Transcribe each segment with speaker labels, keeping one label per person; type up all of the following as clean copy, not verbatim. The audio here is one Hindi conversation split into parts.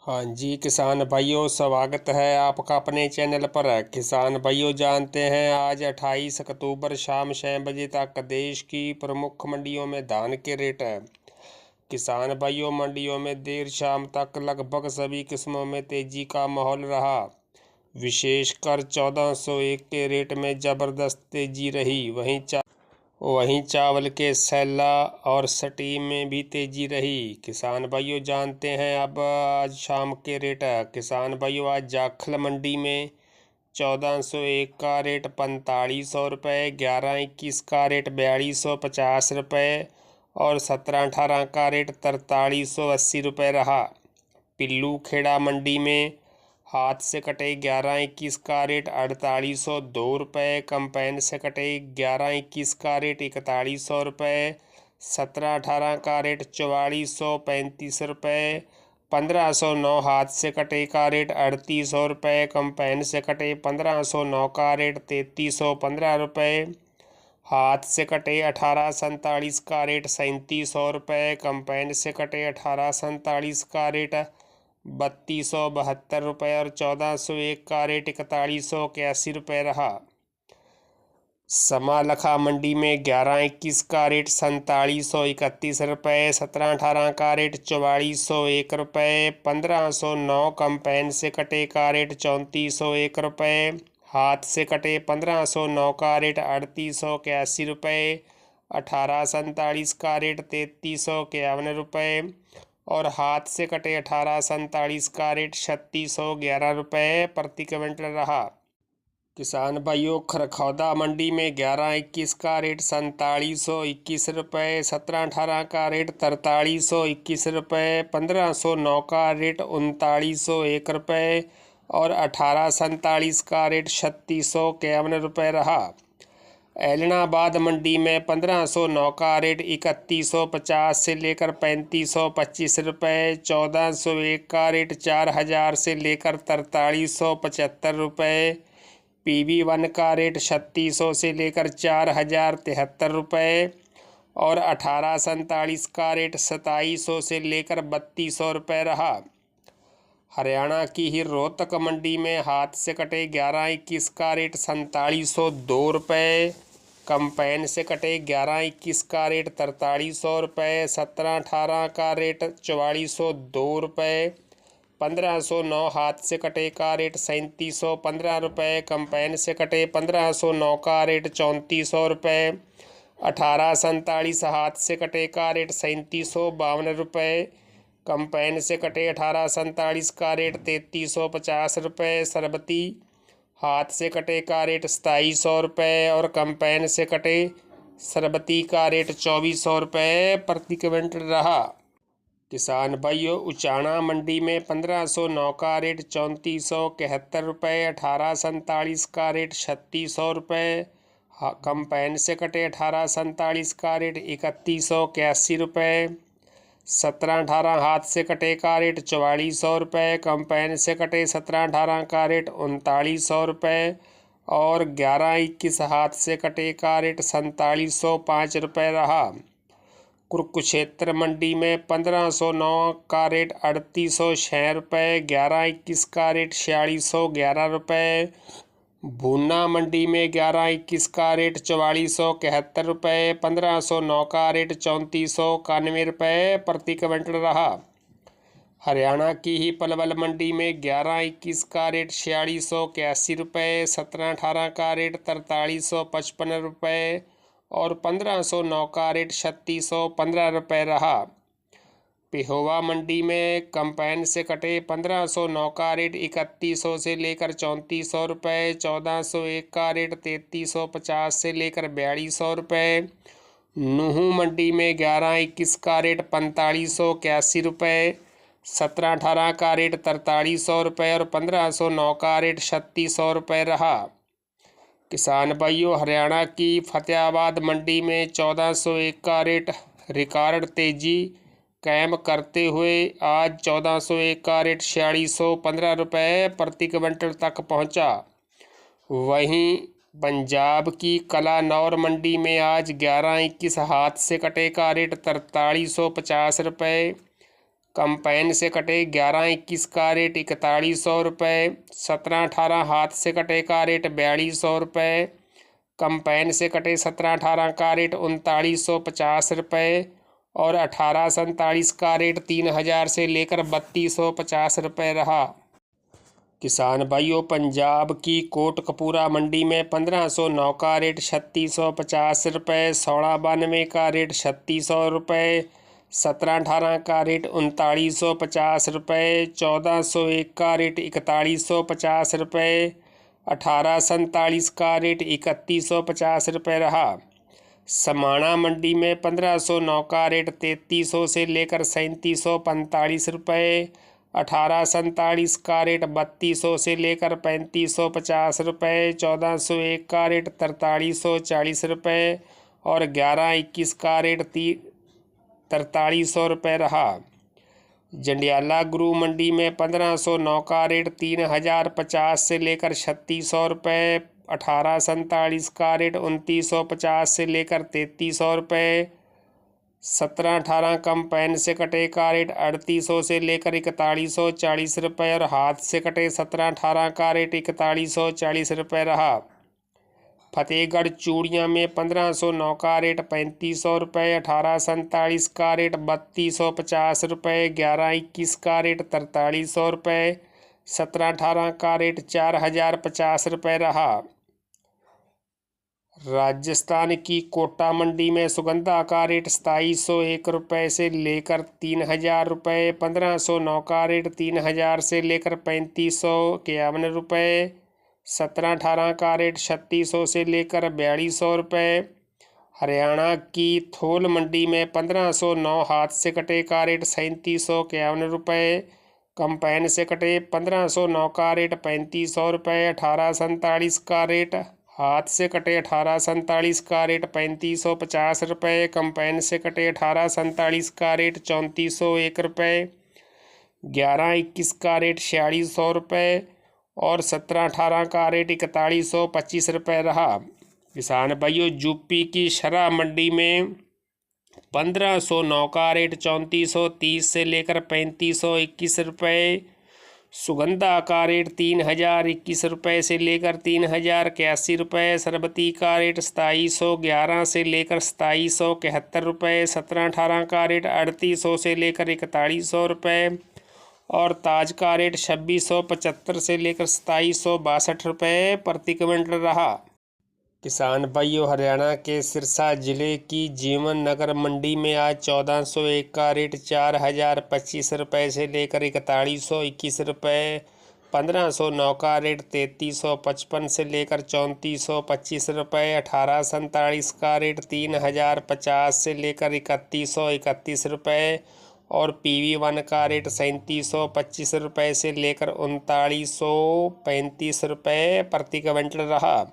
Speaker 1: हाँ जी किसान भाइयों, स्वागत है आपका अपने चैनल पर। किसान भाइयों, जानते हैं आज 28 अक्टूबर शाम 6 बजे तक देश की प्रमुख मंडियों में धान के रेट हैं। किसान भाइयों, मंडियों में देर शाम तक लगभग सभी किस्मों में तेजी का माहौल रहा। विशेषकर 1401 के रेट में ज़बरदस्त तेजी रही। वहीं चावल के सैला और सटी में भी तेजी रही। किसान भाइयों, जानते हैं अब आज शाम के रेट है। किसान भाइयों, आज जाखल मंडी में 1401 का रेट 4500 रुपये, 1121 का रेट 4250 रुपये और 1718 का रेट 4380 रुपये रहा। पिल्लू खेड़ा मंडी में हाथ से कटे 1121 का रेट 4802 रुपये, कंपाइन से कटे 1121 का रेट 4100 रुपये, 1718 का रेट 4435 रुपये, 1509 हाथ से कटे का रेट 3800 रुपये, कंपाइन से कटे 1509 का रेट 3315 रुपये, हाथ से कटे 1847 का रेट 3700 रुपये, कंपाइन से कटे 1847 का रेट 3272 रुपये और 1401 का रेट 4181 रुपये रहा। समालखा मंडी में 1121 का रेट 4731 रुपये, 1718 का रेट 4401 रुपये, 1509 कंपाइन से कटे का रेट 3401 रुपये, हाथ से कटे 1509 का रेट 3881 रुपये, 1847 का रेट 3351 रुपये और हाथ से कटे 1847 का रेट 3611 रुपये प्रति क्विंटल रहा। किसान भाइयों, खरखौदा मंडी में 1121 का रेट 4721 रुपये, 1718 का रेट 4321 रुपये, 1509 का रेट 3901 रुपये और 1847 का रेट 3651 रुपये रहा। ऐलनाबाद मंडी में 1509 का रेट 3150 से लेकर 3525 रुपये, 1401 का रेट 4000 से लेकर 4375 रुपये, PB1 का रेट 3600 से लेकर 4073 रुपये और 1847 का रेट 2700 से लेकर 3200 रुपये रहा। हरियाणा की ही रोहतक मंडी में हाथ से कटे 1121 का रेट 4702 रुपये, कंपाइन से कटे 1121 का रेट 4300 रुपये, 1718 का रेट 4402 रुपये, 1509 हाथ से कटे का रेट 3715 रुपये, कंपाइन से कटे 1509 का रेट 3400 रुपये, 1847 हाथ से कटे का रेट 3752 रुपये, कंपाइन से कटे 1847 का रेट 3350 रुपये, सरबती हाथ से कटे का रेट 2700 रुपये और कंपाइन से कटे सरबती का रेट 2400 रुपये प्रति क्विंटल रहा। किसान भाइयों, उचाना मंडी में 1509 का रेट 3471 रुपये, 1847 का रेट 3600 रुपये, कंपाइन से कटे 1847 का रेट 3181 रुपये, 1718 हाथ से कटे का रेट 4400 रुपये, कंपाइन से कटे 1718 का रेट 3900 रुपये और 1121 हाथ से कटे का रेट 4705 रुपये रहा। कुरुक्षेत्र मंडी में 1509 का रेट 3806 रुपये, 1121 का रेट 4611 रुपये, भूना मंडी में 1121 का रेट 4471 रुपये, 1509 का रेट 3491 रुपये प्रति क्विंटल रहा। हरियाणा की ही पलवल मंडी में 1121 का रेट 4681 रुपये, 1718 का रेट 4355 रुपये और 1509 का रेट 3615 रुपये रहा। पेहोवा मंडी में कंपाइन से कटे 1509 का रेट 3100 से लेकर 3400 रुपये, 1401 का रेट 3350 से लेकर 4200 रुपये, नूहू मंडी में 1121 का रेट 4581 रुपये, 1718 का रेट 4300 रुपये और 1509 का रेट 3600 रुपये रहा। किसान भाइयों, हरियाणा की फतेहाबाद मंडी में 1401 का रेट रिकॉर्ड तेजी कायम करते हुए आज 1401 का रेट 4615 रुपये प्रति क्विंटल तक पहुंचा। वहीं पंजाब की कलानौर मंडी में आज 1121 हाथ से कटे का रेट 4350 रुपये, कंपाइन से कटे 11-21 का रेट 4100 रुपये। 17-18 हाथ से कटे का रेट 4200 रुपये। कंपाइन से कटे 17-18 का रेट 3950 रुपये और 18-47 का रेट 3000 से लेकर 3250 रुपये रहा। किसान भाइयों, पंजाब की कोटकपूरा मंडी में 1509 का रेट 3650 रुपये। 1692 का रेट 3600 रुपये। 17-18 का रेट 3950 रुपये। 1401 का रेट 4150 रुपये। 1847 का रेट 3150 रुपये रहा। समाणा मंडी में 1509 का रेट 3300 से लेकर 3745 रुपये। 1847 का रेट 3200 से लेकर 3550 रुपये। 1401 का रेट 4340 रुपये और 11-21 का रेट 4300 रुपये रहा। जंडियाला गुरु मंडी में 1509 का रेट 3050 से लेकर 3600 रुपये। 1847 का रेट 2950 से लेकर 3300 रुपये। 17-18 कंपाइन से कटे का रेट 3800 से लेकर 4140 रुपये और हाथ से कटे 17-18 का रेट 4140 रुपये रहा। फतेहगढ़ चूड़ियाँ में 1509 का रेट 3500 रुपये। 1847 का रेट 3250 रुपये। 11-21 का रेट 4300 रुपये। 17-18 का रेट 4050 रुपये रहा। राजस्थान की कोटा मंडी में सुगंधा का रेट 2701 रुपये से लेकर 3000 रुपये। 1509 का रेट 3000 से लेकर 3551 रुपये। 17-18 का रेट 3600 से लेकर 4200 रुपये। हरियाणा की थोल मंडी में 1509 हाथ से कटे का रेट 3751 रुपये। कंपाइन से कटे 1509 का रेट 3500 रुपये। 1847 का रेट हाथ से कटे 1847 का रेट 3550 रुपये। कंपाइन से कटे 1847 का रेट 3401 रुपये। 11-21 का रेट 4600 रुपये और 17-18 का रेट 4125 रुपये रहा। किसान भाइयों, यूपी की शरा मंडी में 1509 का रेट 3430 से लेकर 3521 रुपये। सुगंधा का रेट 3021 रुपये से लेकर 3081 रुपये। सरबती का रेट 2711 से लेकर 2771 रुपये। 17-18 का रेट 3800 से लेकर 4100 रुपये और ताज का रेट 2675 से लेकर 2762 रुपये प्रति क्विंटल रहा। किसान भाइयों, हरियाणा के सिरसा जिले की जीवन नगर मंडी में आज 1401 का रेट 4025 रुपये से लेकर 4121 रुपये। 1509 का रेट 3355 से लेकर 3425 रुपये। 1847 का रेट 3050 से लेकर 3131 रुपये और PV1 का रेट 3725 रुपये से लेकर 3935 रुपये प्रति क्विंटल रहा।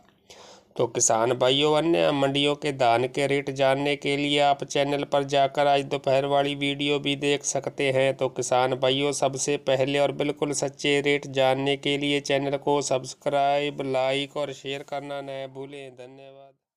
Speaker 1: तो किसान भाइयों, अन्य मंडियों के धान के रेट जानने के लिए आप चैनल पर जाकर आज दोपहर वाली वीडियो भी देख सकते हैं। तो किसान भाइयों, सबसे पहले और बिल्कुल सच्चे रेट जानने के लिए चैनल को सब्सक्राइब, लाइक और शेयर करना न भूलें। धन्यवाद।